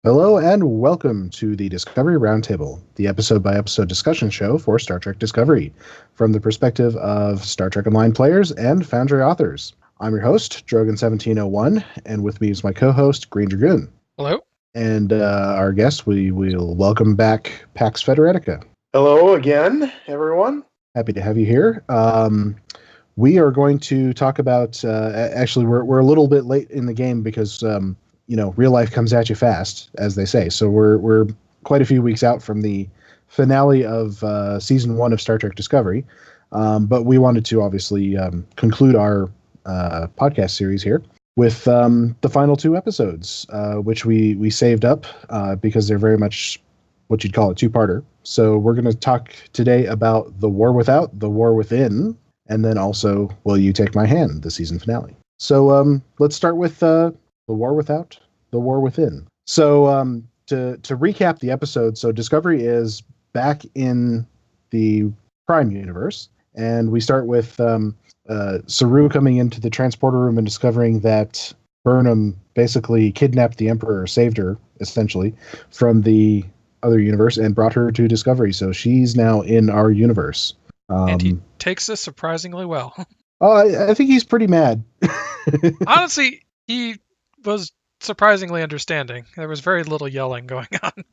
Hello and welcome to the Discovery Roundtable, the episode-by-episode discussion show for Star Trek Discovery, from the perspective of Star Trek Online players and Foundry authors. I'm your host, Drogyn1701, and with me is my co-host, Greendragoon. Hello. And our guest, we will welcome back PaxFederatica. Hello again, everyone. Happy to have you here. We are going to talk about, actually, we're a little bit late in the game because real life comes at you fast, as they say. So we're quite a few weeks out from the finale of season 1 of Star Trek Discovery. But we wanted to obviously conclude our podcast series here with the final 2 episodes, which we saved up because they're very much what you'd call a two-parter. So we're going to talk today about The War Without, The War Within, and then also Will You Take My Hand, the season finale. So let's start with The War Without, The War Within. So to recap the episode, so Discovery is back in the Prime universe, and we start with Saru coming into the transporter room and discovering that Burnham basically kidnapped the Emperor, saved her, essentially, from the other universe and brought her to Discovery. So she's now in our universe. And he takes this surprisingly well. Oh, I think he's pretty mad. Honestly, he was surprisingly understanding. There was very little yelling going on.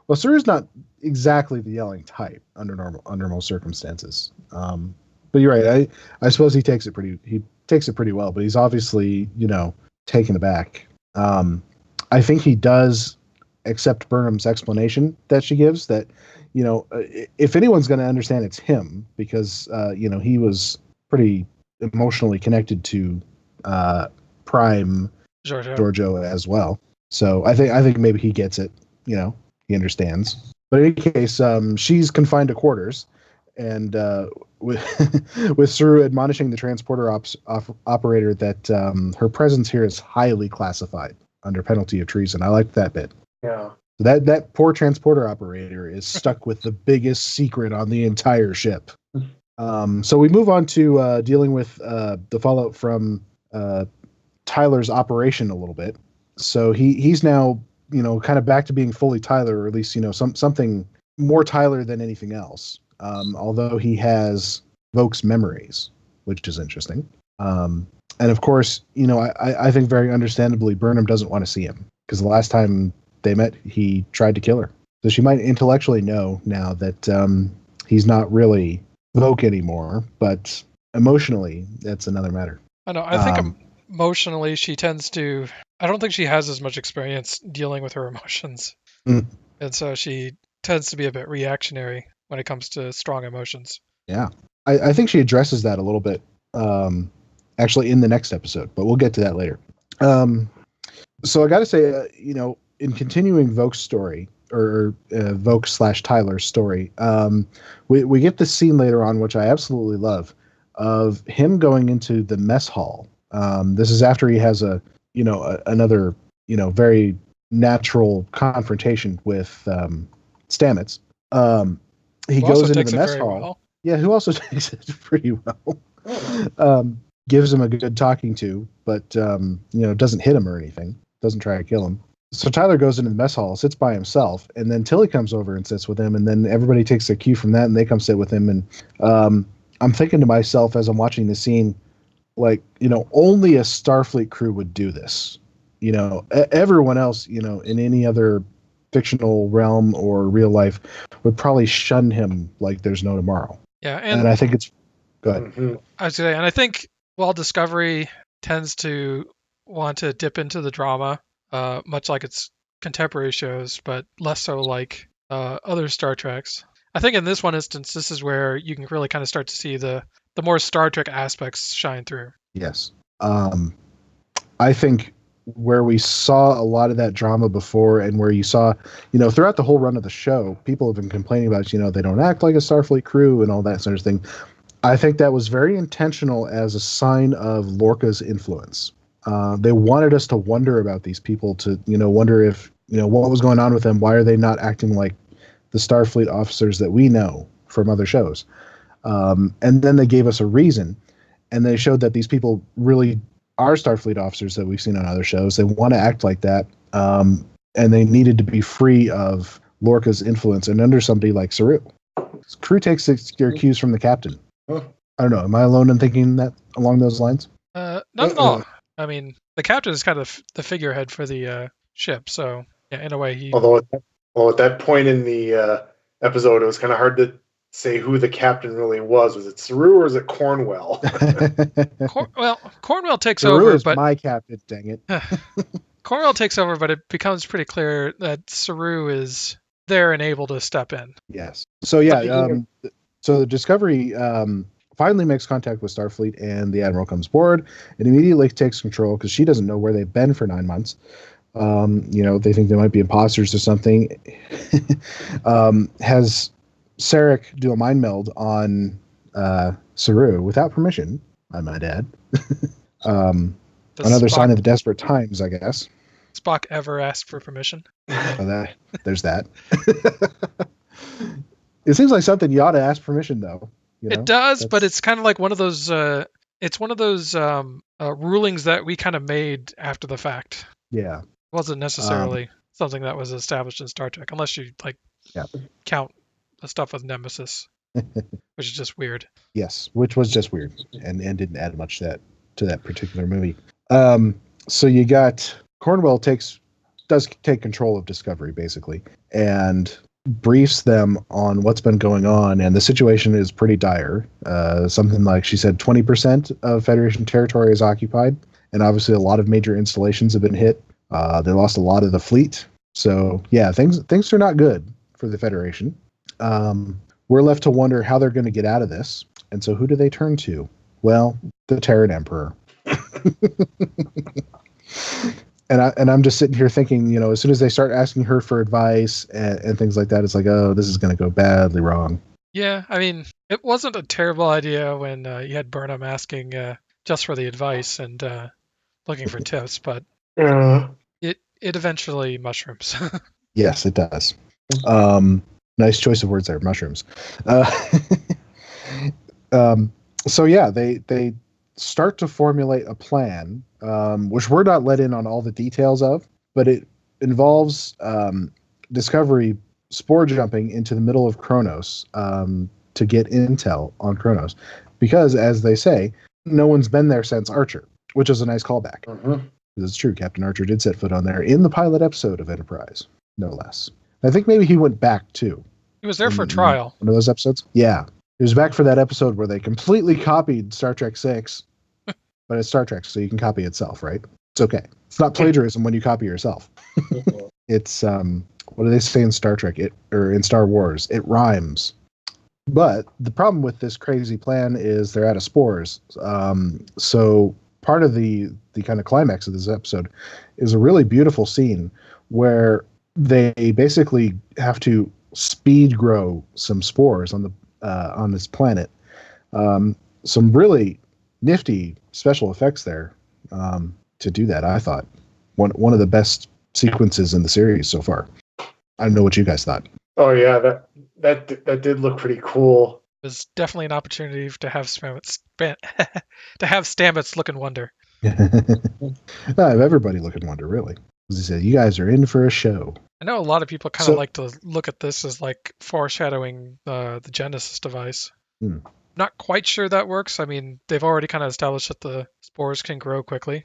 Well, Saru's not exactly the yelling type under most circumstances. But you're right. I suppose he takes it pretty well. But he's obviously taken aback. I think he does accept Burnham's explanation that she gives, that if anyone's going to understand, it's him, because he was pretty emotionally connected to Prime Giorgio as well. So I think maybe he gets it. He understands. But in any case, she's confined to quarters, and with Saru admonishing the transporter operator that her presence here is highly classified under penalty of treason. I liked that bit. Yeah. That poor transporter operator is stuck with the biggest secret on the entire ship. So we move on to dealing with the fallout from Tyler's operation a little bit. So he's now kind of back to being fully Tyler, or at least something more Tyler than anything else. Although he has Voke's memories, which is interesting. And of course, I think very understandably Burnham doesn't want to see him, because the last time they met, he tried to kill her. So she might intellectually know now that he's not really Voke anymore, but emotionally, that's another matter. I know. I think emotionally, she tends to. I don't think she has as much experience dealing with her emotions, and so she tends to be a bit reactionary when it comes to strong emotions. Yeah, I think she addresses that a little bit, actually, in the next episode, but we'll get to that later. So I got to say, in continuing Voke's story, or Voke/Tyler's story, we get this scene later on, which I absolutely love, of him going into the mess hall. This is after he has another very natural confrontation with Stamets. He goes into the mess hall. Well. Yeah, who also takes it pretty well. Gives him a good talking to, but doesn't hit him or anything. Doesn't try to kill him. So Tyler goes into the mess hall, sits by himself, and then Tilly comes over and sits with him, and then everybody takes a cue from that, and they come sit with him. And I'm thinking to myself as I'm watching the scene, only a Starfleet crew would do this. Everyone else, in any other fictional realm or real life, would probably shun him like there's no tomorrow. Yeah, and I think it's good. Mm-hmm. I would say, and I think while Discovery tends to want to dip into the drama, much like its contemporary shows, but less so like other Star Treks. I think in this one instance, this is where you can really kind of start to see the more Star Trek aspects shine through. Yes. I think where we saw a lot of that drama before, and where you saw, throughout the whole run of the show, people have been complaining about, they don't act like a Starfleet crew and all that sort of thing. I think that was very intentional as a sign of Lorca's influence. They wanted us to wonder about these people, to wonder if what was going on with them. Why are they not acting like the Starfleet officers that we know from other shows? And then they gave us a reason, and they showed that these people really are Starfleet officers that we've seen on other shows. They want to act like that, and they needed to be free of Lorca's influence and under somebody like Saru. Crew takes their cues from the captain. I don't know. Am I alone in thinking that along those lines? Not at all. I mean, the captain is kind of the figurehead for the ship, so yeah, in a way he. Although at that point in the episode, it was kind of hard to say who the captain really was. Was it Saru or was it Cornwell? Cornwell takes Saru over, is but my captain. Dang it. Cornwell takes over, but it becomes pretty clear that Saru is there and able to step in. Yes. So yeah. So the Discovery finally makes contact with Starfleet, and the Admiral comes aboard and immediately takes control because she doesn't know where they've been for 9 months. They think they might be imposters or something. Has Sarek do a mind meld on Saru without permission, I might add. Another sign of the desperate times, I guess. Spock ever asked for permission? There's that. It seems like something you ought to ask permission, though. It does, but it's kind of like one of those. It's one of those rulings that we kind of made after the fact. Yeah, it wasn't necessarily something that was established in Star Trek, unless you count the stuff with Nemesis, which is just weird. Yes, which was just weird, and didn't add much to that particular movie. So you got Cornwell does take control of Discovery basically, and briefs them on what's been going on, and the situation is pretty dire. Something like she said 20% of Federation territory is occupied, and obviously a lot of major installations have been hit. They lost a lot of the fleet. So yeah, things are not good for the Federation. We're left to wonder how they're going to get out of this. And so who do they turn to? Well, the Terran Emperor. And I'm just sitting here thinking, as soon as they start asking her for advice and things like that, it's like, oh, this is going to go badly wrong. Yeah, I mean, it wasn't a terrible idea when you had Burnham asking just for the advice and looking for tips, but it eventually mushrooms. Yes, it does. Nice choice of words there, mushrooms. So yeah, they start to formulate a plan, which we're not let in on all the details of, but it involves Discovery spore jumping into the middle of Qo'nos to get intel on Qo'nos, because, as they say, no one's been there since Archer, which is a nice callback. Mm-hmm. It's true, Captain Archer did set foot on there in the pilot episode of Enterprise, no less. I think maybe he went back too. He was there for trial. One of those episodes? Yeah. He was back for that episode where they completely copied Star Trek 6, but it's Star Trek, so you can copy itself, right? It's okay. It's not plagiarism when you copy yourself. It's, what do they say in Star Trek? Or in Star Wars? It rhymes. But the problem with this crazy plan is they're out of spores. So part of the kind of climax of this episode is a really beautiful scene where they basically have to speed grow some spores on this planet. Some really nifty special effects there to do that. I thought one of the best sequences in the series so far. I don't know what you guys thought. Oh yeah, that did look pretty cool. It was definitely an opportunity to have Stamets look and wonder. Have everybody look and wonder, really. As he said, you guys are in for a show. I know a lot of people kind of like to look at this as like foreshadowing the Genesis device. Not quite sure that works. I mean, they've already kind of established that the spores can grow quickly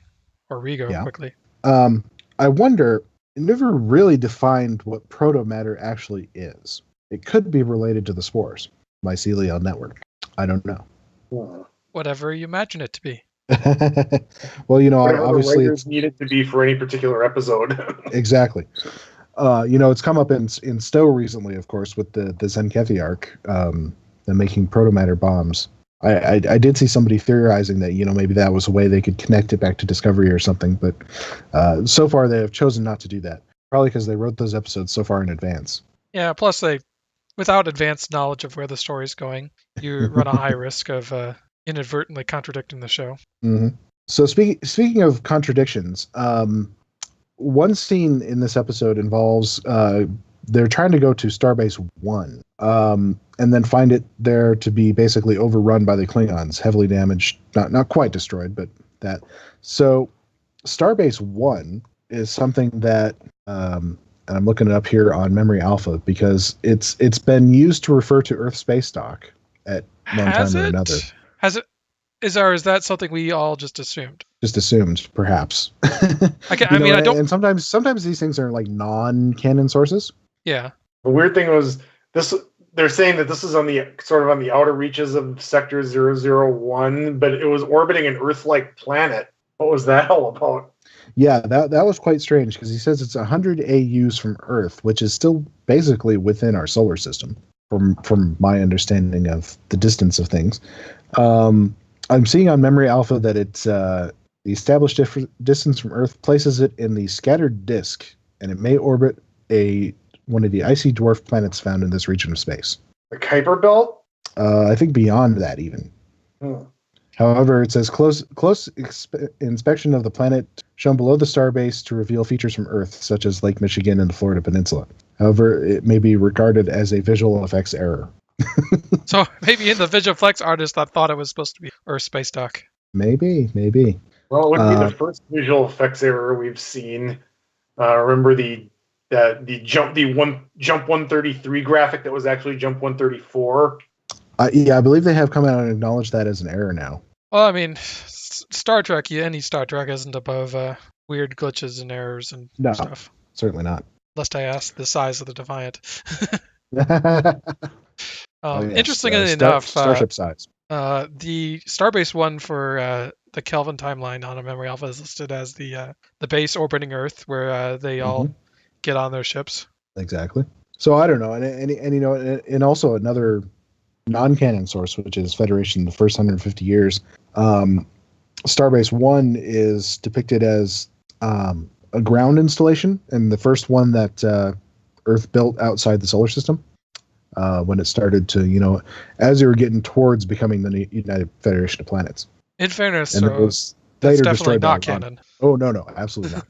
or regrow quickly. I wonder, it never really defined what protomatter actually is. It could be related to the spores, mycelial network. I don't know. Whatever you imagine it to be. Well, whatever obviously it's needed to be for any particular episode. Exactly. It's come up in Stowe recently, of course, with the Zenkethi arc, the making protomatter bombs. I did see somebody theorizing that maybe that was a way they could connect it back to Discovery or something, but so far they have chosen not to do that. Probably because they wrote those episodes so far in advance. Yeah. Plus, without advanced knowledge of where the story's going, you run a high risk of inadvertently contradicting the show. Mm-hmm. So speaking of contradictions, one scene in this episode involves they're trying to go to Starbase 1 and then find it there to be basically overrun by the Klingons, heavily damaged, not quite destroyed, but that. So Starbase 1 is something that, and I'm looking it up here on Memory Alpha because it's been used to refer to Earth space dock at one time or another. Has it? Is that something we all just assumed? Just assumed, perhaps. And sometimes these things are like non-canon sources. Yeah. The weird thing was this. They're saying that this is on the outer reaches of Sector 001, but it was orbiting an Earth-like planet. What was that all about? Yeah, that was quite strange because he says it's 100 AUs from Earth, which is still basically within our solar system, from my understanding of the distance of things. I'm seeing on Memory Alpha that it's the established distance from Earth places it in the scattered disk, and it may orbit one of the icy dwarf planets found in this region of space. The Kuiper Belt? I think beyond that even. However, it says close inspection of the planet shown below the starbase to reveal features from Earth, such as Lake Michigan and the Florida Peninsula. However, it may be regarded as a visual effects error. So maybe in the visual effects artist that thought it was supposed to be Earth space dock. Maybe. Well, it wouldn't be the first visual effects error we've seen. Remember the jump 133 graphic that was actually jump 134? Yeah, I believe they have come out and acknowledged that as an error now. Well, I mean, Star Trek, any Star Trek isn't above weird glitches and errors and stuff. Certainly not. Lest I ask the size of the Defiant. Oh, yes. Interestingly enough, starship size. The Starbase 1 for the Kelvin timeline on a Memory Alpha is listed as the base orbiting Earth, where they all get on their ships. Exactly. So I don't know, and also another non-canon source, which is Federation, the first 150 years. Starbase 1 is depicted as a ground installation, and the first one that Earth built outside the solar system. When it started to, as they were getting towards becoming the United Federation of Planets. In fairness, and that's definitely not canon. Oh, no, absolutely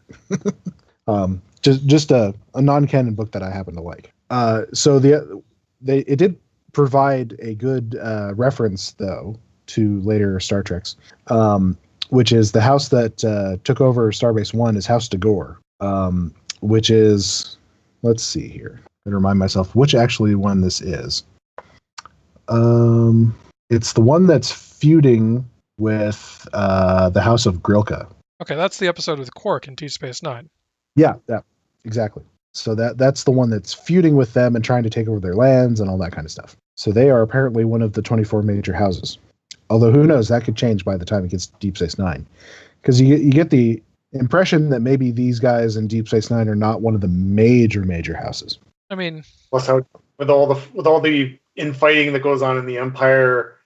not. Just a non-canon book that I happen to like. So it did provide a good reference, though, to later Star Treks, which is the house that took over Starbase 1 is House Dagor, which is, let's see here. And remind myself which actually one this is. It's the one that's feuding with the House of Grilka. Okay, that's the episode with Quark in Deep Space Nine. Yeah, exactly. So that's the one that's feuding with them and trying to take over their lands and all that kind of stuff. So they are apparently one of the 24 major houses. Although who knows, that could change by the time it gets to Deep Space Nine, because you get the impression that maybe these guys in Deep Space Nine are not one of the major houses. I mean, plus with all the infighting that goes on in the Empire,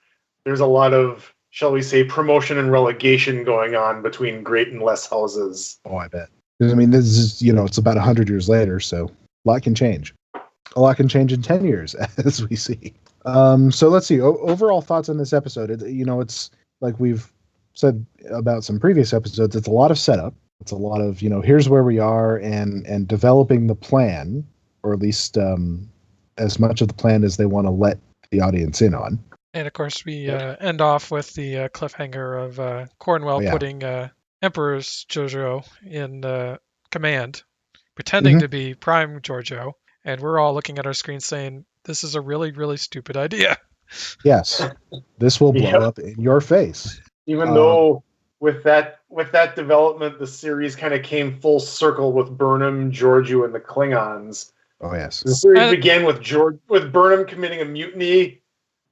there's a lot of, shall we say, promotion and relegation going on between great and less houses. Oh, I bet. Because I mean, this is it's about 100 years later, so a lot can change. A lot can change in 10 years, as we see. So let's see. Overall thoughts on this episode. It's like we've said about some previous episodes. It's a lot of setup. It's a lot of here's where we are and developing the plan. Or at least as much of the plan as they want to let the audience in on. And of course, we end off with the cliffhanger of Cornwell putting Emperor's Giorgio in command, pretending to be Prime Giorgio, and we're all looking at our screen saying, "This is a really, really stupid idea." Yes, this will blow up in your face. Even though with that development, the series kind of came full circle with Burnham, Giorgio, and the Klingons. Oh yes. The series began with Burnham committing a mutiny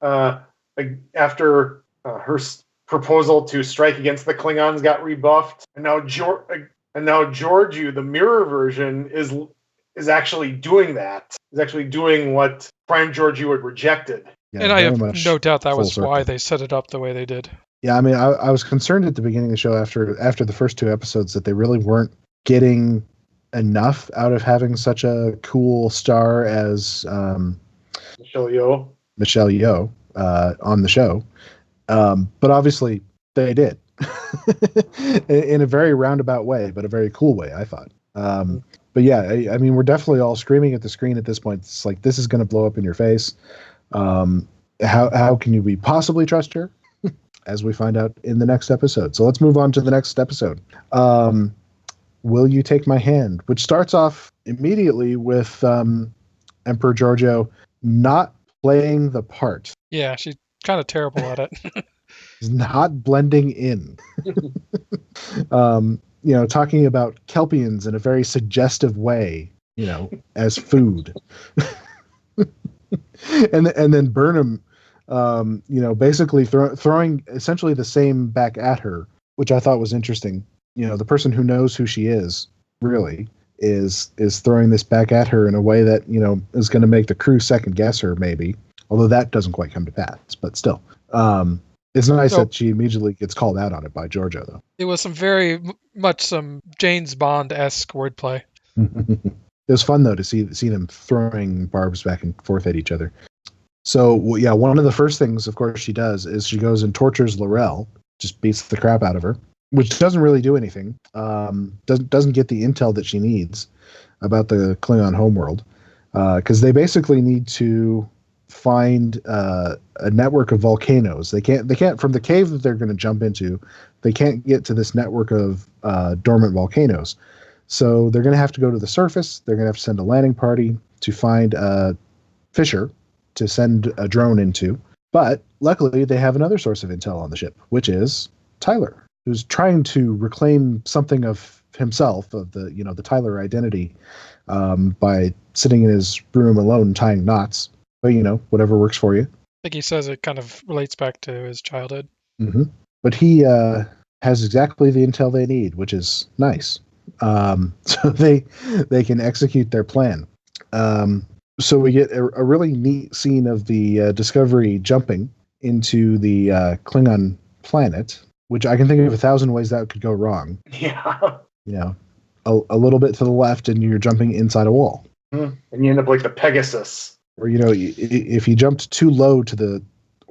after her proposal to strike against the Klingons got rebuffed, and now Giorgio, the mirror version, is actually doing that. Is actually doing what Prime Giorgio had rejected. Yeah, and I have no doubt that was why they set it up the way they did. Yeah, I mean, I was concerned at the beginning of the show after the first two episodes that they really weren't getting enough out of having such a cool star as Michelle Yeoh on the show, but obviously they did in a very roundabout way, but a very cool way, I thought. But yeah, I mean, we're definitely all screaming at the screen at this point. It's like, this is going to blow up in your face. How can you possibly trust her? as we find out in the next episode. So let's move on to the next episode. Will You Take My Hand? Which starts off immediately with Emperor Giorgio not playing the part. Yeah, she's kind of terrible at it. He's not blending in. Talking about Kelpians in a very suggestive way, as food. and then Burnham, basically throwing essentially the same back at her, which I thought was interesting. The person who knows who she is really is throwing this back at her in a way that is going to make the crew second guess her, maybe. Although that doesn't quite come to pass, but still, it's nice that she immediately gets called out on it by Giorgio, though. It was some James Bond-esque wordplay. It was fun though to see them throwing barbs back and forth at each other. So one of the first things, of course, she does is she goes and tortures Laurel, just beats the crap out of her, which doesn't really do anything. Doesn't get the intel that she needs about the Klingon homeworld, because they basically need to find a network of volcanoes. They can't from the cave that they're going to jump into. They can't get to this network of dormant volcanoes. So they're going to have to go to the surface. They're going to have to send a landing party to find Fisher to send a drone into. But luckily, they have another source of intel on the ship, which is Tyler, who's trying to reclaim something of himself, of the Tyler identity, by sitting in his room alone tying knots. But whatever works for you. I think he says it kind of relates back to his childhood. Mm-hmm. But he has exactly the intel they need, which is nice. So they can execute their plan. So we get a really neat scene of the Discovery jumping into the Klingon planet, which I can think of 1,000 ways that could go wrong. Yeah. A little bit to the left and you're jumping inside a wall. And you end up like the Pegasus. Or, if you jumped too low to the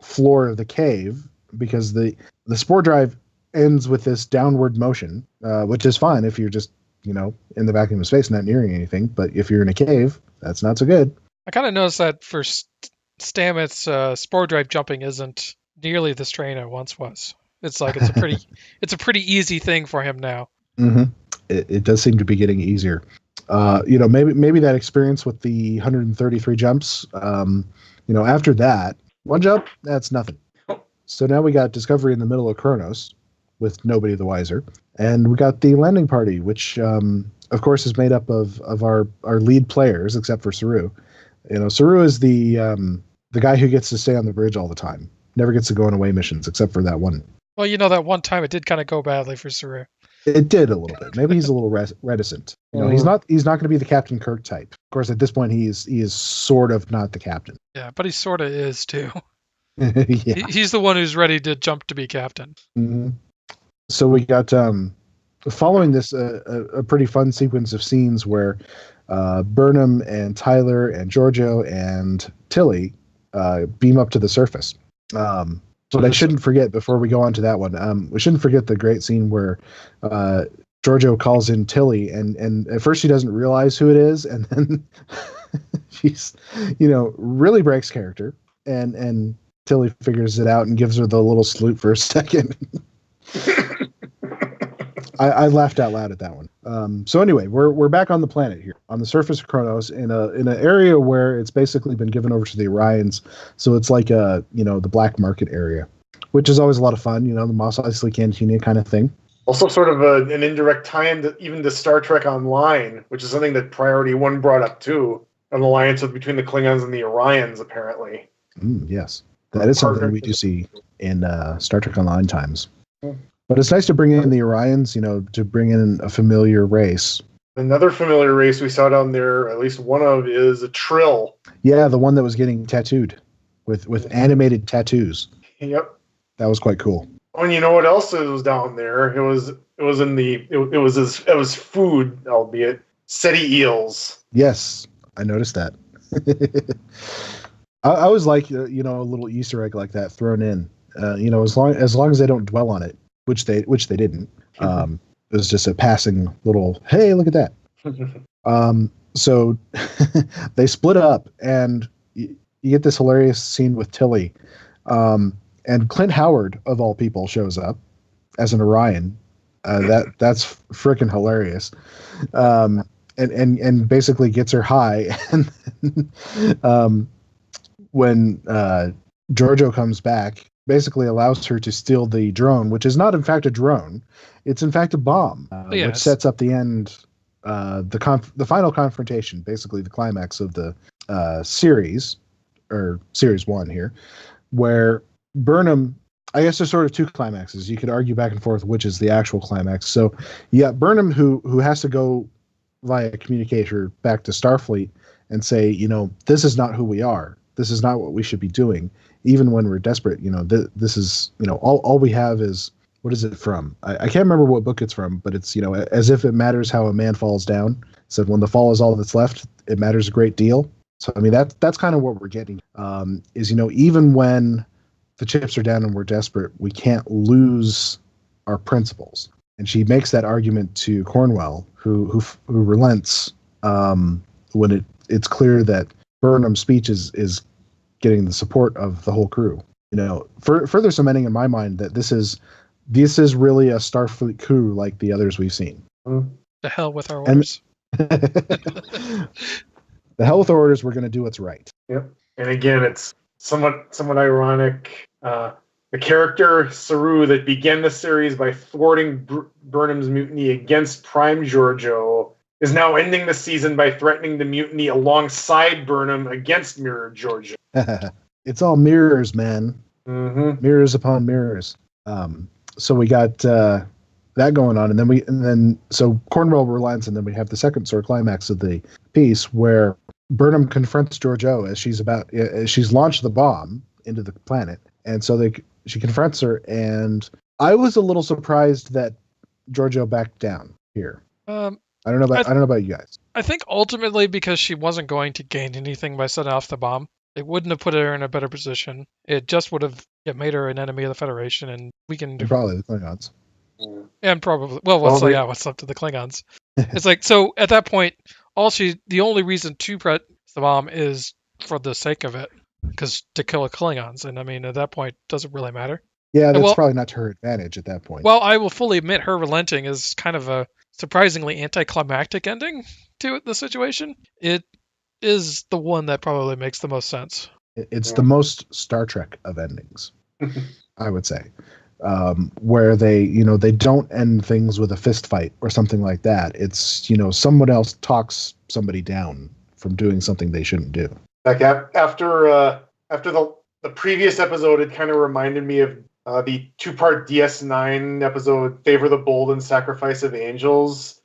floor of the cave, because the spore drive ends with this downward motion, which is fine if you're just, in the vacuum of space, not nearing anything. But if you're in a cave, that's not so good. I kind of noticed that for Stamets, spore drive jumping isn't nearly the strain it once was. It's like it's a pretty easy thing for him now. Mm-hmm. It does seem to be getting easier. Maybe that experience with the 133 jumps. After that, one jump, that's nothing. So now we got Discovery in the middle of Qo'nos, with nobody the wiser, and we got the landing party, which of course is made up of our lead players, except for Saru. Saru is the guy who gets to stay on the bridge all the time, never gets to go on away missions except for that one. Well, that one time it did kind of go badly for Saru. It did a little bit. Maybe he's a little reticent. He's not going to be the Captain Kirk type. Of course, at this point, he is sort of not the captain. Yeah, but he sort of is too. Yeah. He's the one who's ready to jump to be captain. Mm-hmm. So we got following this a pretty fun sequence of scenes where Burnham and Tyler and Giorgio and Tilly beam up to the surface. But I shouldn't forget, before we go on to that one, we shouldn't forget the great scene where Giorgio calls in Tilly, and at first she doesn't realize who it is, and then she's, really breaks character, and Tilly figures it out and gives her the little salute for a second. I laughed out loud at that one. So anyway, we're back on the planet here, on the surface of Qo'nos, in an area where it's basically been given over to the Orions. So it's like the black market area, which is always a lot of fun. The Mos Eisley Cantina kind of thing. Also, sort of an indirect tie-in even to Star Trek Online, which is something that Priority 1 brought up too, an alliance between the Klingons and the Orions, apparently. Yes, that is something we do see in Star Trek Online times. But it's nice to bring in the Orions, to bring in a familiar race. Another familiar race we saw down there, at least one of, is a Trill. Yeah, the one that was getting tattooed with animated tattoos. Yep. That was quite cool. Oh, and you know what else was down there? It was food, albeit SETI eels. Yes, I noticed that. I always like a little Easter egg like that thrown in. As long as they don't dwell on it. Which they didn't. It was just a passing little, hey, look at that. So they split up, and you get this hilarious scene with Tilly. And Clint Howard, of all people, shows up as an Orion. That's freaking hilarious. And basically gets her high. And when Giorgio comes back, basically allows her to steal the drone, which is not in fact a drone. It's in fact a bomb, which sets up the end, the final confrontation, basically the climax of the series, or series 1 here, where Burnham, I guess there's sort of two climaxes. You could argue back and forth which is the actual climax. So you got Burnham who has to go via communicator back to Starfleet and say, this is not who we are. This is not what we should be doing. Even when we're desperate, this is, all we have is, what is it from? I can't remember what book it's from, but it's, as if it matters how a man falls down. So when the fall is all that's left, it matters a great deal. So, I mean, that's kind of what we're getting, is, even when the chips are down and we're desperate, we can't lose our principles. And she makes that argument to Cornwell, who relents when it's clear that Burnham's speech is getting the support of the whole crew. Further cementing in my mind that this is really a Starfleet coup like the others we've seen. The hell with our orders. The hell with our orders. We're going to do what's right. Yep. And again, it's somewhat ironic. The character Saru that began the series by thwarting Burnham's mutiny against Prime Giorgio is now ending the season by threatening the mutiny alongside Burnham against Mirror Giorgio. It's all mirrors, man. Mm-hmm. Mirrors upon mirrors. So we got that going on, and then so Cornwell relents, and then we have the second sort of climax of the piece where Burnham confronts Giorgio as she's launched the bomb into the planet, and so she confronts her, and I was a little surprised that Giorgio backed down here. I don't know about you guys. I think ultimately because she wasn't going to gain anything by setting off the bomb. It wouldn't have put her in a better position. It just would have made her an enemy of the Federation and weakened her. Probably the Klingons. And probably, what's up to the Klingons? It's like, so at that point, the only reason to press the bomb is for the sake of it, because to kill Klingons. And I mean, at that point, does it really matter? Yeah, that's probably not to her advantage at that point. Well, I will fully admit her relenting is kind of a surprisingly anticlimactic ending to the situation. It is the one that probably makes the most sense. It's the most Star Trek of endings, I would say, where they don't end things with a fist fight or something like that. It's, someone else talks somebody down from doing something they shouldn't do. Like after the previous episode, it kind of reminded me of the 2-part DS9 episode, Favor the Bold and Sacrifice of Angels,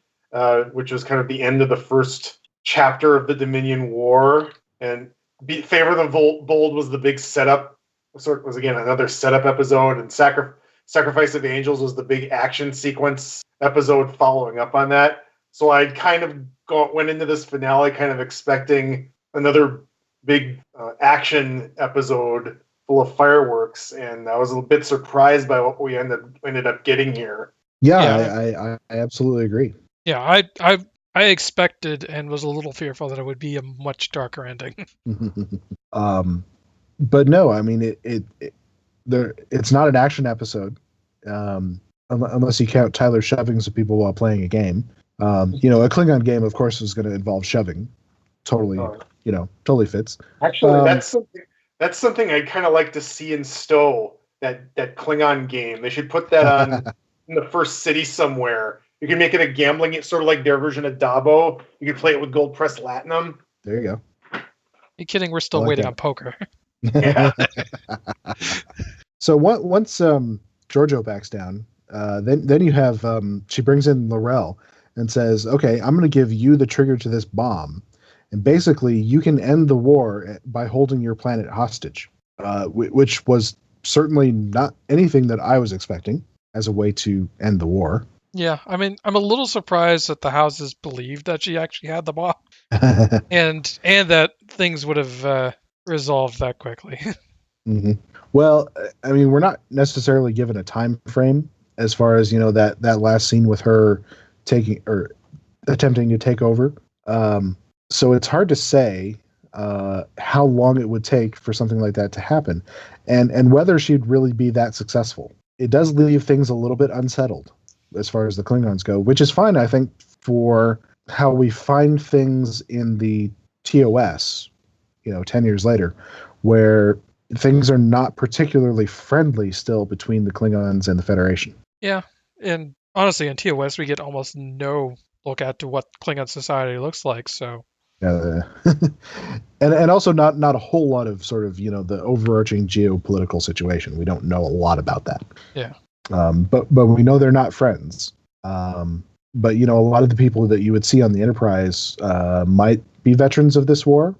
which was kind of the end of the first chapter of the Dominion War, and Favor the Bold was the big setup. Was again another setup episode, and Sacrifice of Angels was the big action sequence episode following up on that. So I kind of went into this finale kind of expecting another big action episode full of fireworks, and I was a bit surprised by what we ended up getting here. Yeah. I absolutely agree. Yeah, I expected and was a little fearful that it would be a much darker ending. But no, I mean it's not an action episode, unless you count Tyler shoving some people while playing a game. A Klingon game, of course, is going to involve shoving. Totally, totally fits. Actually, that's something I'd kind of like to see in Stowe. That Klingon game. They should put that on in the first city somewhere. You can make it a gambling, sort of like their version of Dabo. You can play it with Gold Press Latinum. There you go. You kidding? We're still waiting on poker. Yeah. So once Giorgio backs down, then you have she brings in Laurel and says, "Okay, I'm going to give you the trigger to this bomb, and basically you can end the war by holding your planet hostage," which was certainly not anything that I was expecting as a way to end the war. Yeah, I mean, I'm a little surprised that the houses believed that she actually had the bomb, and that things would have resolved that quickly. Mm-hmm. Well, I mean, we're not necessarily given a time frame as far as that last scene with her taking or attempting to take over. So it's hard to say. how long it would take for something like that to happen, and whether she'd really be that successful. It does leave things a little bit unsettled as far as the Klingons go, which is fine, I think, for how we find things in the TOS, 10 years later, where things are not particularly friendly still between the Klingons and the Federation. Yeah, and honestly, in TOS, we get almost no look at to what Klingon society looks like, so... and also not a whole lot of sort of the overarching geopolitical situation. We don't know a lot about that. Yeah. But we know they're not friends. But a lot of the people that you would see on the Enterprise might be veterans of this war.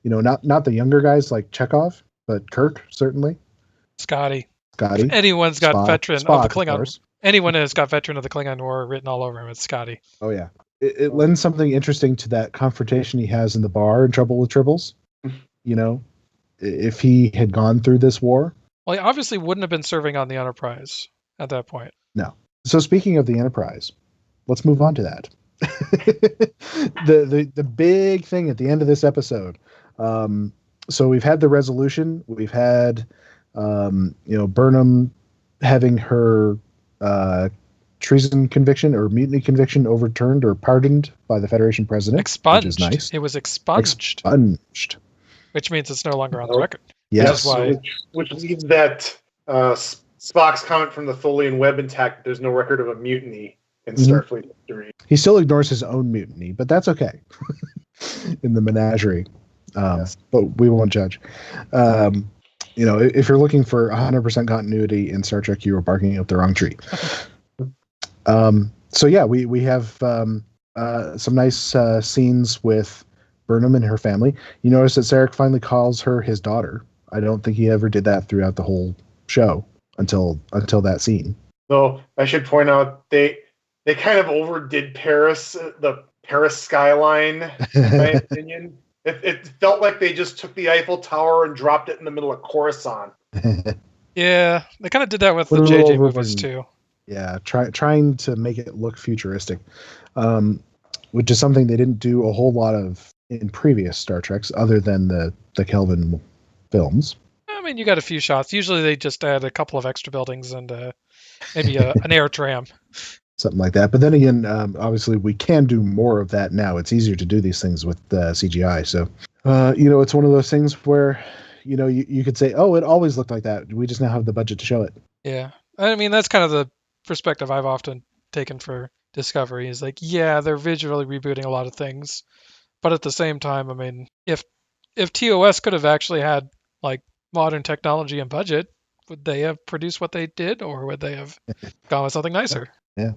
Not the younger guys like Chekhov, but Kirk certainly. Scotty. If anyone's got veteran of the Klingon. Of anyone has got veteran of the Klingon War written all over him. It's Scotty. Oh yeah. It lends something interesting to that confrontation he has in the bar in Trouble with Tribbles. If he had gone through this war. Well, he obviously wouldn't have been serving on the Enterprise at that point. No. So speaking of the Enterprise, let's move on to that. the big thing at the end of this episode. So we've had the resolution. We've had, Burnham having her treason conviction or mutiny conviction overturned or pardoned by the Federation president. Expunged. Which is nice. It was expunged. Which means it's no longer on the record. Yes. Which leaves that Spock's comment from the Tholian web intact. There's no record of a mutiny in Starfleet history. He still ignores his own mutiny, but that's okay. In the menagerie. Yes. But we won't judge. If you're looking for 100% continuity in Star Trek, you are barking up the wrong tree. So yeah, we have some nice scenes with Burnham and her family. You notice that Sarek finally calls her his daughter. I don't think he ever did that throughout the whole show until that scene. Though I should point out they kind of overdid Paris, the Paris skyline, in my opinion. It felt like they just took the Eiffel Tower and dropped it in the middle of Coruscant. Yeah, they kind of did that with the JJ movies too. Yeah, trying to make it look futuristic, which is something they didn't do a whole lot of in previous Star Treks, other than the Kelvin films. I mean, you got a few shots. Usually they just add a couple of extra buildings and maybe an air tram. Something like that. But then again, obviously we can do more of that now. It's easier to do these things with CGI. So, it's one of those things where, you could say, oh, it always looked like that. We just now have the budget to show it. Yeah. I mean, that's kind of the perspective I've often taken for Discovery is like, yeah, they're visually rebooting a lot of things. But at the same time, I mean, if TOS could have actually had like modern technology and budget, would they have produced what they did, or would they have gone with something nicer? Yeah.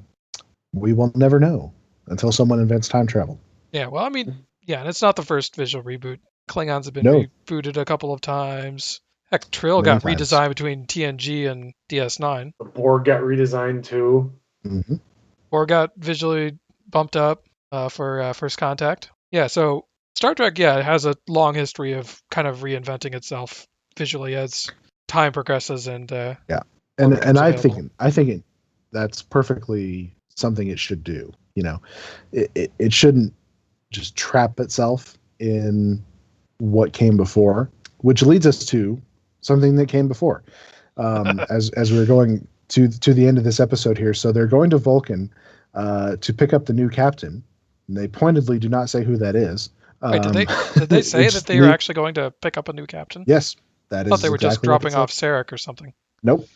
We will never know until someone invents time travel. Yeah, well, I mean, yeah, and it's not the first visual reboot. Klingons have been rebooted a couple of times. Heck, Trill got redesigned between TNG and DS9. The Borg got redesigned too. Mm-hmm. Borg got visually bumped up for First Contact. Yeah, so Star Trek, it has a long history of kind of reinventing itself visually as time progresses and and I think that's perfectly something it should do. It shouldn't just trap itself in what came before, which leads us to something that came before. As we're going to the end of this episode here, so they're going to Vulcan to pick up the new captain. And they pointedly do not say who that is. Wait, did they say that they were actually going to pick up a new captain? Yes, that is. I thought they were just dropping off Sarek or something. Nope.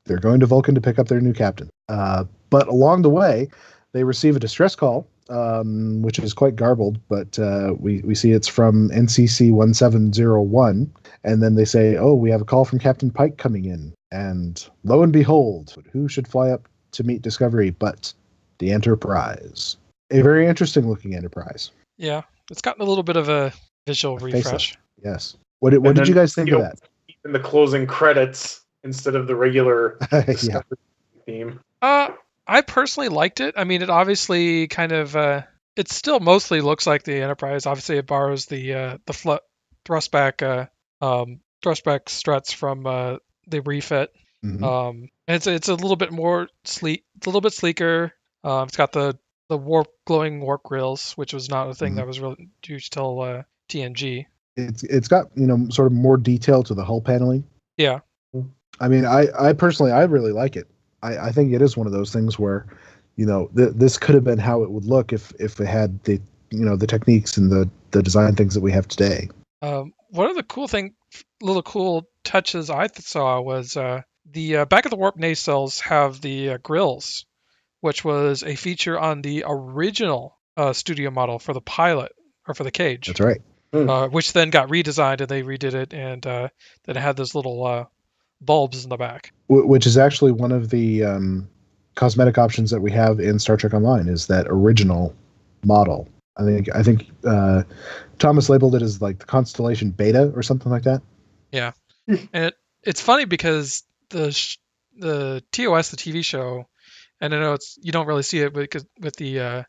They're going to Vulcan to pick up their new captain. But along the way, they receive a distress call, which is quite garbled, but we see it's from NCC 1701. And then they say, oh, we have a call from Captain Pike coming in. And lo and behold, who should fly up to meet Discovery but the Enterprise? A very interesting looking Enterprise. Yeah, it's gotten a little bit of a visual refresh. Yes. What did you guys think of that? In the closing credits instead of the regular theme. I personally liked it. I mean, it obviously kind of it still mostly looks like the Enterprise. Obviously, it borrows the thrustback struts from the refit. Mm-hmm. It's a little bit more sleek, a little bit sleeker. It's got the glowing warp grills, which was not a thing that was really huge till TNG. It's got sort of more detail to the hull paneling. Yeah. I mean, I personally really like it. I think it is one of those things where, this could have been how it would look if it had the the techniques and the design things that we have today. One of the little cool touches I saw was the back of the warp nacelles have the grills, which was a feature on the original studio model for the pilot or for the cage. That's right. Which then got redesigned and they redid it, and then it had those little bulbs in the back. Which is actually one of the cosmetic options that we have in Star Trek Online is that original model. I think Thomas labeled it as like the Constellation Beta or something like that. Yeah, and it's funny because the TOS, the TV show, and I know you don't really see it with the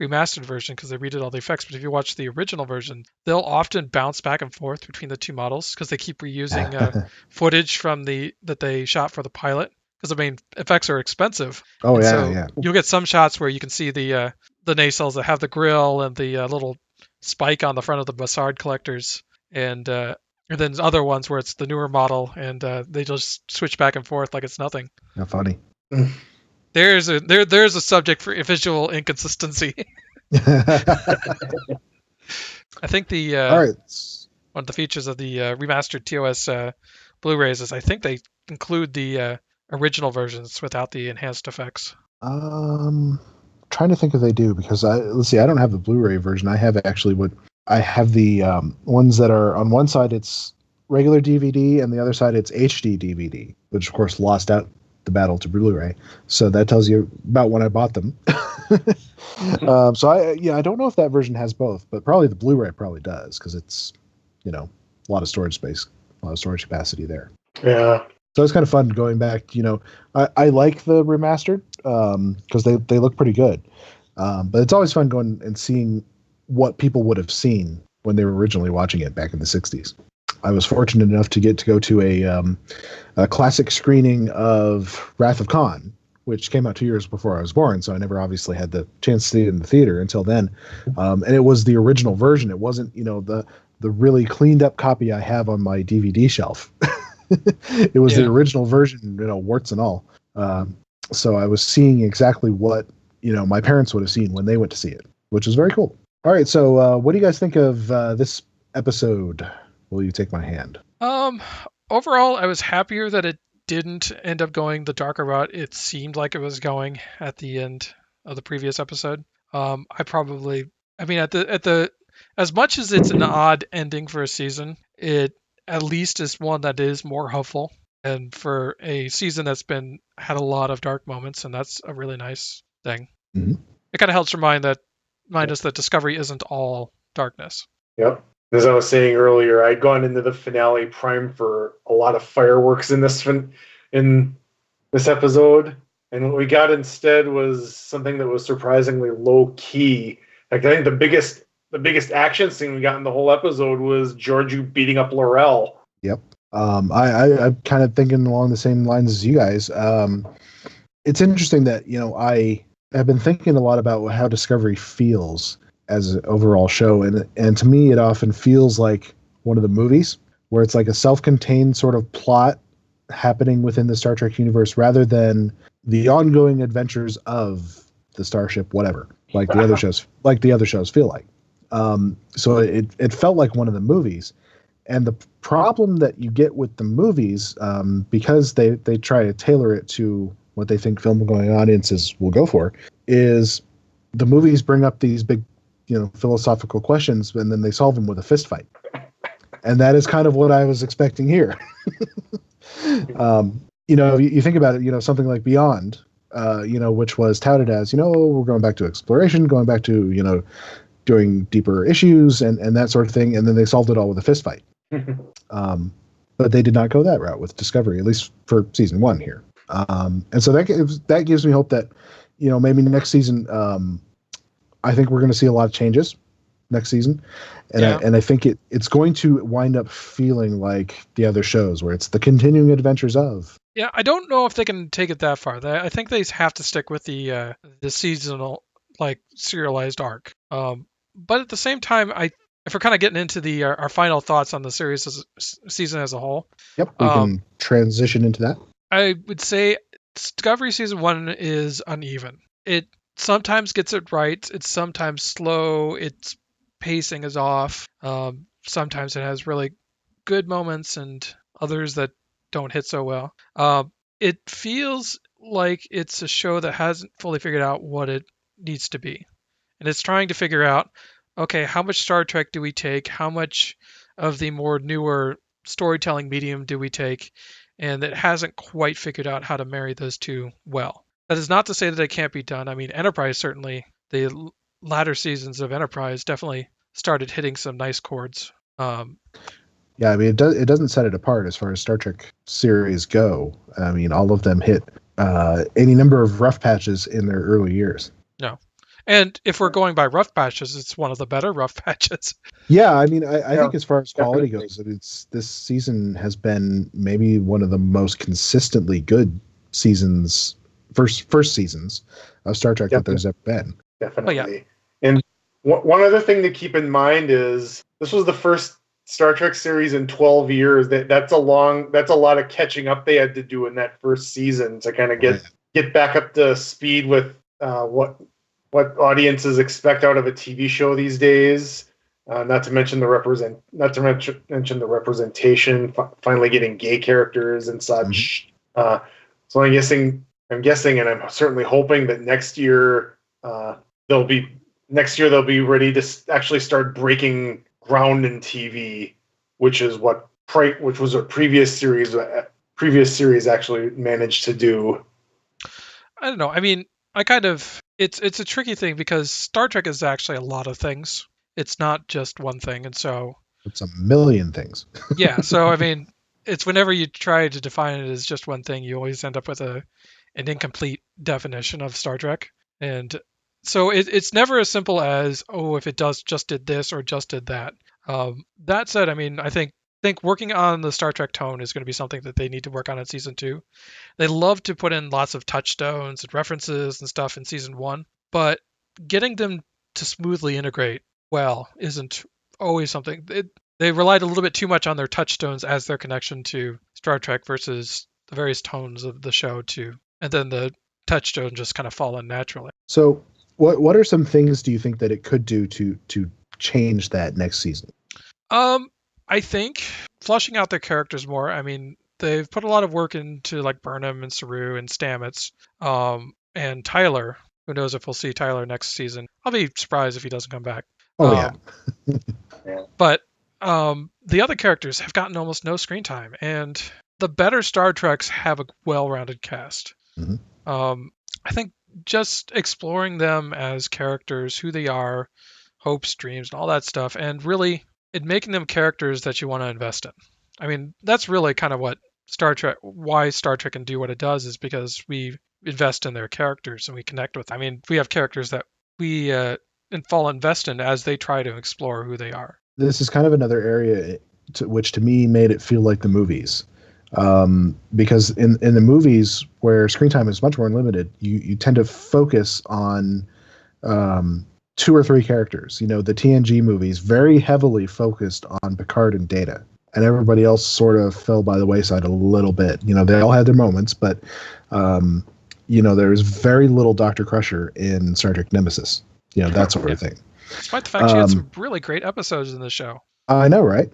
remastered version because they redid all the effects. But if you watch the original version, they'll often bounce back and forth between the two models because they keep reusing footage from that they shot for the pilot. Because effects are expensive. Oh and yeah. You'll get some shots where you can see the nacelles that have the grill and the little spike on the front of the Bassard collectors, and then other ones where it's the newer model and they just switch back and forth like it's nothing. How funny. There's a subject for visual inconsistency. I think all right. One of the features of the remastered TOS Blu-rays is I think they include the original versions without the enhanced effects. Trying to think if they do, because I don't have the Blu-ray version. I have the ones that are on one side it's regular DVD and the other side it's HD DVD, which of course lost out the battle to Blu-ray. So that tells you about when I bought them. So I don't know if that version has both, but probably the Blu-ray probably does because it's a lot of storage space, a lot of storage capacity there. Yeah. So it's kind of fun going back. I like the remastered because they look pretty good. But it's always fun going and seeing what people would have seen when they were originally watching it back in the 60s. I was fortunate enough to get to go to a classic screening of Wrath of Khan, which came out 2 years before I was born, so I never obviously had the chance to see it in the theater until then. And it was the original version. It wasn't, the really cleaned up copy I have on my DVD shelf. It was the original version, warts and all. So I was seeing exactly what, my parents would have seen when they went to see it, which was very cool. All right. So what do you guys think of this episode? Will you take my hand? Overall, I was happier that it didn't end up going the darker route it seemed like it was going at the end of the previous episode. As much as it's an odd ending for a season, it at least is one that is more hopeful, and for a season that's had a lot of dark moments, and that's a really nice thing. Mm-hmm. It kind of helps remind us that Discovery isn't all darkness. Yep. As I was saying earlier, I'd gone into the finale primed for a lot of fireworks in this episode, and what we got instead was something that was surprisingly low key. Like, I think the biggest action scene we got in the whole episode was Georgiou beating up L'Rell. Yep. I'm kind of thinking along the same lines as you guys. It's interesting that, I have been thinking a lot about how Discovery feels as an overall show. And to me, it often feels like one of the movies where it's like a self-contained sort of plot happening within the Star Trek universe rather than the ongoing adventures of the starship, whatever, like the other shows feel like. So it felt like one of the movies. And the problem that you get with the movies, because they try to tailor it to what they think film-going audiences will go for, is the movies bring up these big, philosophical questions, and then they solve them with a fist fight. And that is kind of what I was expecting here. You think about it, something like Beyond, which was touted as, we're going back to exploration, going back to, doing deeper issues and that sort of thing. And then they solved it all with a fist fight. But they did not go that route with Discovery, at least for season 1 here. And so that gives me hope that, maybe next season, I think we're going to see a lot of changes next season. And I think it's going to wind up feeling like the other shows where it's the continuing adventures of. Yeah, I don't know if they can take it that far. I think they have to stick with the seasonal, like, serialized arc. But at the same time, if we're kind of getting into the our final thoughts on the season as a whole, Yep, we can transition into that. I would say Discovery season 1 is uneven. It sometimes gets it right. It's sometimes slow. Its pacing is off. Sometimes it has really good moments and others that don't hit so well. It feels like it's a show that hasn't fully figured out what it needs to be. And it's trying to figure out, okay, how much Star Trek do we take? How much of the more newer storytelling medium do we take? And it hasn't quite figured out how to marry those two well. That is not to say that it can't be done. I mean, Enterprise certainly, the latter seasons of Enterprise definitely started hitting some nice chords. Yeah, I mean, it doesn't set it apart as far as Star Trek series go. I mean, all of them hit any number of rough patches in their early years. No. And if we're going by rough patches, it's one of the better rough patches. Yeah, I mean, I think as far as quality goes, this season has been maybe one of the most consistently good seasons, first seasons of Star Trek that there's ever been. Definitely. Oh, yeah. And one other thing to keep in mind is this was the first Star Trek series in 12 years. That's a lot of catching up they had to do in that first season to kind of get back up to speed with what audiences expect out of a TV show these days. Not to mention the representation. Finally, getting gay characters and such. Mm-hmm. So I'm guessing, and I'm certainly hoping that next year they'll be ready to actually start breaking ground in TV, which was what a previous series actually managed to do. I don't know. I mean, it's a tricky thing because Star Trek is actually a lot of things. It's not just one thing, and so it's a million things. Yeah, so I mean, it's whenever you try to define it as just one thing, you always end up with an incomplete definition of Star Trek. And so it's never as simple as, oh, if it just did this or just did that. That said, I mean, I think working on the Star Trek tone is going to be something that they need to work on in season 2. They love to put in lots of touchstones and references and stuff in season 1, but getting them to smoothly integrate well isn't always something. They relied a little bit too much on their touchstones as their connection to Star Trek versus the various tones of the show too, and then the touchstone just kind of fall in naturally. So what are some things do you think that it could do to change that next season? I think fleshing out their characters more. I mean, they've put a lot of work into like Burnham and Saru and Stamets, and Tyler. Who knows if we'll see Tyler next season? I'll be surprised if he doesn't come back. Oh yeah. But the other characters have gotten almost no screen time, and the better Star Treks have a well-rounded cast. Mm-hmm. I think just exploring them as characters, who they are, hopes, dreams, and all that stuff, and really making them characters that you want to invest in. I mean, that's really kind of what why Star Trek can do what it does, is because we invest in their characters and we connect with them. I mean, we have characters that we invest in as they try to explore who they are. This is kind of another area which to me made it feel like the movies. Because in the movies where screen time is much more limited, you tend to focus on 2 or 3 characters. You know, the TNG movies very heavily focused on Picard and Data, and everybody else sort of fell by the wayside a little bit. You know, they all had their moments, but there was very little Dr. Crusher in Star Trek Nemesis. You know, that sort of thing. Despite the fact she had some really great episodes in the show. I know, right?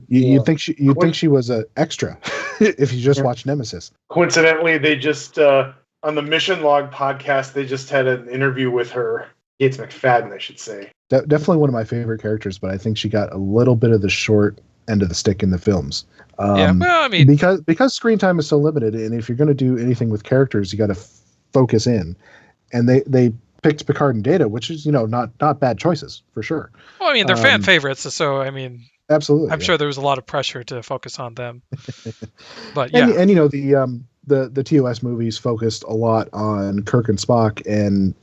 You'd think she was an extra if you just watch Nemesis. Coincidentally, they just on the Mission Log podcast, they just had an interview with her. Gates McFadden, I should say. Definitely one of my favorite characters, but I think she got a little bit of the short end of the stick in the films. Well, I mean, because screen time is so limited, and if you're going to do anything with characters, you got to focus in. And they picked Picard and Data, which is not bad choices for sure. Well, I mean, they're fan favorites, so I mean, absolutely, I'm sure there was a lot of pressure to focus on them. But yeah, and the TOS movies focused a lot on Kirk and Spock, and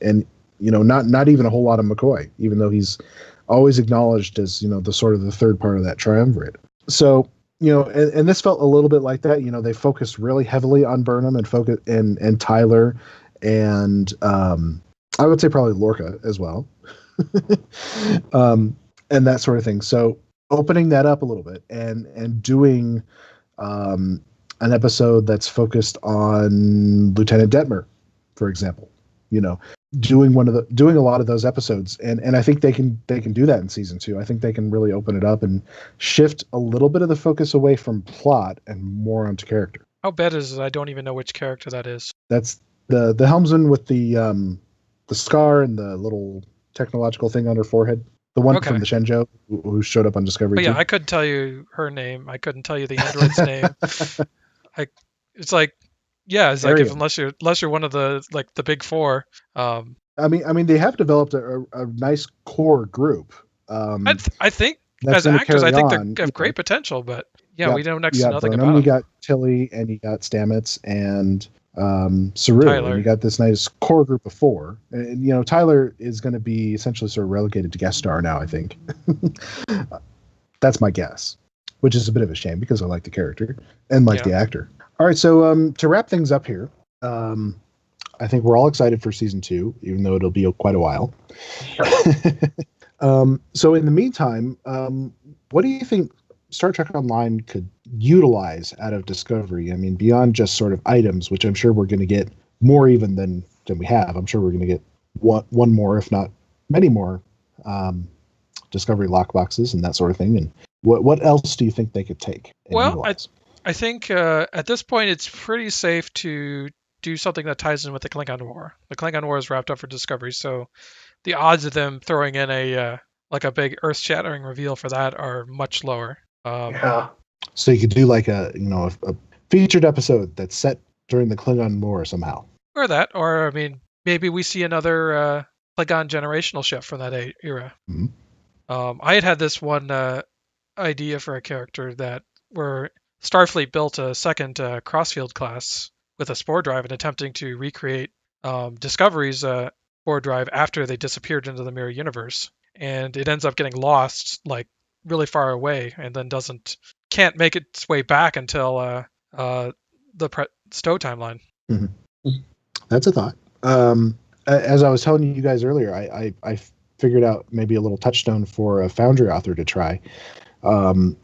not even a whole lot of McCoy, even though he's always acknowledged as the sort of the third part of that triumvirate. So and this felt a little bit like that. They focused really heavily on Burnham and Tyler, and I would say probably Lorca as well. and that sort of thing. So opening that up a little bit and doing an episode that's focused on Lieutenant Detmer, for example, doing a lot of those episodes, and I think they can do that in season 2. I think they can really open it up and shift a little bit of the focus away from plot and more onto character. How bad is it? I don't even know which character that is. That's the helmsman with the scar and the little technological thing on her forehead. The one from the Shenzhou who showed up on Discovery. But yeah, I couldn't tell you her name. I couldn't tell you the android's name. It's like unless you're one of the big four. I mean, they have developed a nice core group. I think as actors, I think they have great potential. But we know next to nothing about them. You got Tilly, and you got Stamets, and Saru, Tyler. And you got this nice core group of 4. And Tyler is going to be essentially sort of relegated to guest star now, I think. That's my guess, which is a bit of a shame because I like the character and like the actor. All right, so to wrap things up here, I think we're all excited for season 2, even though it'll be quite a while. So in the meantime, what do you think Star Trek Online could utilize out of Discovery? I mean, beyond just sort of items, which I'm sure we're going to get more even than we have. I'm sure we're going to get one more, if not many more, Discovery lockboxes and that sort of thing. And what else do you think they could take? Well, I think at this point it's pretty safe to do something that ties in with the Klingon War. The Klingon War is wrapped up for Discovery, so the odds of them throwing in a big earth-shattering reveal for that are much lower. So you could do like a featured episode that's set during the Klingon War somehow. Or I mean, maybe we see another Klingon generational shift from that era. Mm-hmm. I had this one idea for a character where Starfleet built a second Crossfield class with a spore drive and attempting to recreate Discovery's spore drive after they disappeared into the mirror universe, and it ends up getting lost like really far away, and then can't make its way back until the Stowe timeline. Mm-hmm. That's a thought. As I was telling you guys earlier, I figured out maybe a little touchstone for a Foundry author to try,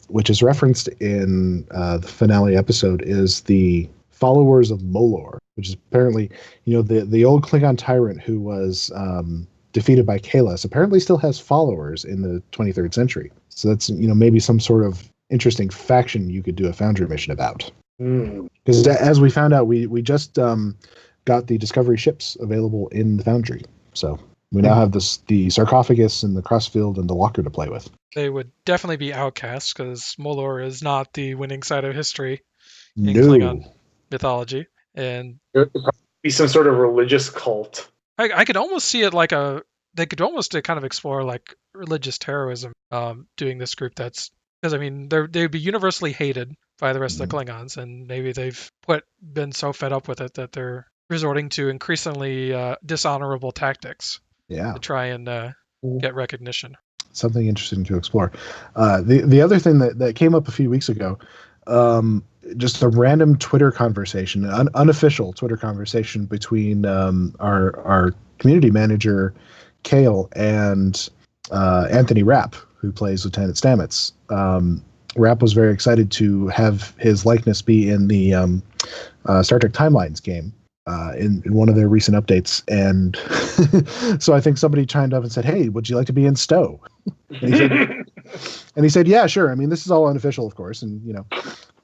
which is referenced in the finale episode, is the followers of Molor, which is apparently, the old Klingon tyrant who was defeated by Kahless apparently still has followers in the 23rd century. So that's, maybe some sort of interesting faction you could do a Foundry mission about. Because as we found out, we just got the Discovery ships available in the Foundry. So we now have the sarcophagus and the crossfield and the locker to play with. They would definitely be outcasts because Molor is not the winning side of history in Klingon mythology. And it would probably be some sort of religious cult. I could almost see it like they could almost kind of explore like religious terrorism doing this group. That's because, I mean, they would be universally hated by the rest of the Klingons, and maybe they've been so fed up with it that they're resorting to increasingly dishonorable tactics to try and get recognition. Something interesting to explore. The other thing that came up a few weeks ago, just a random Twitter conversation, an unofficial Twitter conversation between our community manager, Kale, and Anthony Rapp, who plays Lieutenant Stamets. Rapp was very excited to have his likeness be in the Star Trek Timelines game in one of their recent updates. And so I think somebody chimed up and said, "Hey, would you like to be in Stowe?" And he said, "Yeah, sure. I mean, this is all unofficial, of course, and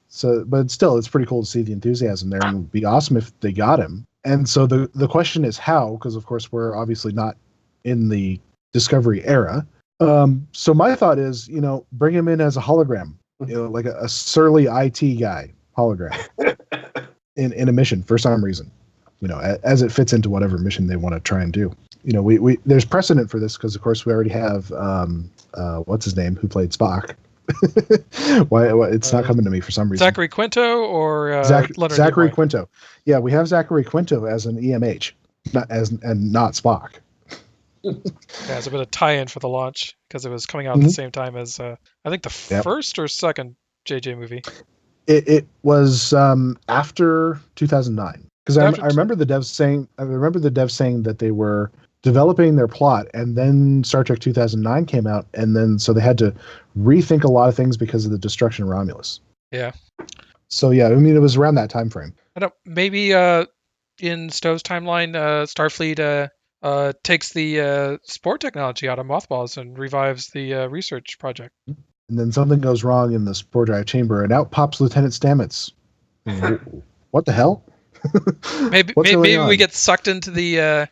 so, but still, it's pretty cool to see the enthusiasm there, and it would be awesome if they got him." And so the question is how, because of course we're obviously not in the Discovery era. So my thought is, bring him in as a hologram, like a surly IT guy hologram in a mission for some reason, as it fits into whatever mission they want to try and do. We there's precedent for this because of course we already have what's his name who played Spock. Why it's not coming to me for some reason. Zachary Quinto or Leonard Zachary Nimoy? Quinto. Yeah, we have Zachary Quinto as an EMH, not Spock. Yeah, it's a bit of tie-in for the launch because it was coming out at the same time as I think the first or second JJ movie. It was after 2009 because I remember the devs saying that they were developing their plot, and then Star Trek 2009 came out, and then so they had to rethink a lot of things because of the destruction of Romulus. Yeah. So yeah, I mean, it was around that time frame. I don't. Maybe in Stowe's timeline, Starfleet takes the spore technology out of mothballs and revives the research project. And then something goes wrong in the spore drive chamber, and out pops Lieutenant Stamets. What the hell? Maybe we get sucked into the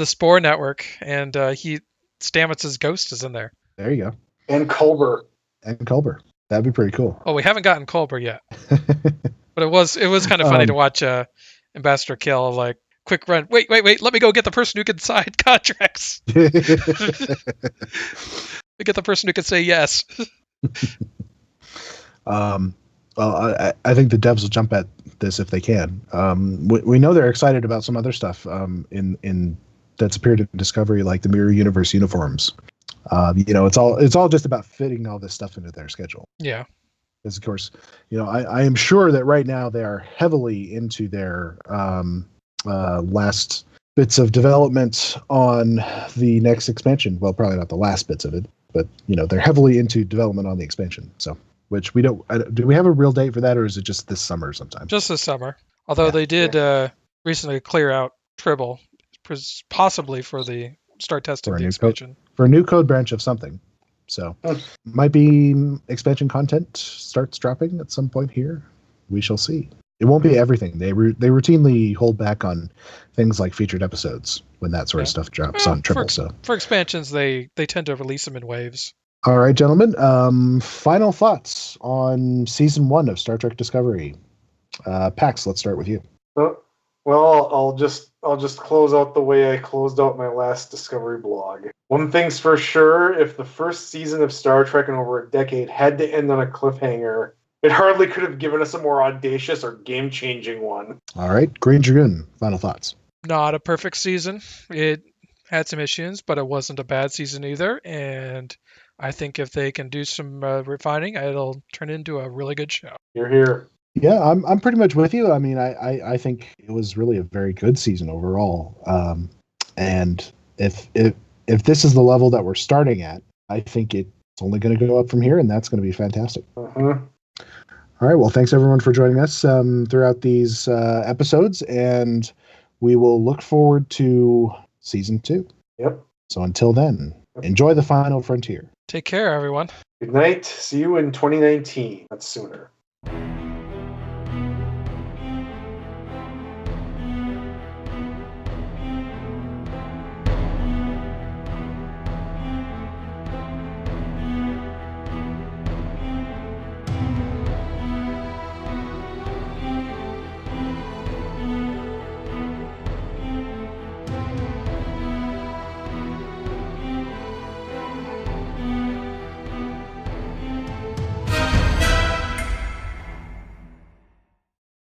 spore network, and Stamets' ghost is in there. There you go. And Culber. That'd be pretty cool. Oh, we haven't gotten Culber yet, but it was kind of funny to watch Ambassador Kill like quick run. Wait, let me go get the person who can sign contracts. Get the person who can say yes. Well, I think the devs will jump at this if they can. We know they're excited about some other stuff in that's appeared in Discovery, like the Mirror Universe uniforms. It's all just about fitting all this stuff into their schedule. Yeah. Because of course, I am sure that right now they are heavily into their last bits of development on the next expansion. Well, probably not the last bits of it, but they're heavily into development on the expansion. So, which we don't. Do we have a real date for that, or is it just this summer sometime? Just this summer. Although they did recently clear out Tribble, possibly for the start testing the expansion. For a new code branch of something. So, might be expansion content starts dropping at some point here. We shall see. It won't be everything. They routinely hold back on things like featured episodes when that sort of stuff drops on Tribble. For expansions, they tend to release them in waves. All right, gentlemen. Final thoughts on season 1 of Star Trek Discovery. Pax, let's start with you. Well, I'll just close out the way I closed out my last Discovery blog. One thing's for sure: if the first season of Star Trek in over a decade had to end on a cliffhanger, it hardly could have given us a more audacious or game-changing one. All right, Greendragoon, final thoughts. Not a perfect season. It had some issues, but it wasn't a bad season either. And I think if they can do some refining, it'll turn into a really good show. You're here. Yeah, I'm pretty much with you. I mean, I think it was really a very good season overall. And if this is the level that we're starting at, I think it's only going to go up from here, and that's going to be fantastic. Uh-huh. All right. Well, thanks everyone for joining us throughout these episodes, and we will look forward to season 2. Yep. So until then, enjoy the final frontier. Take care, everyone. Good night. See you in 2019. That's sooner.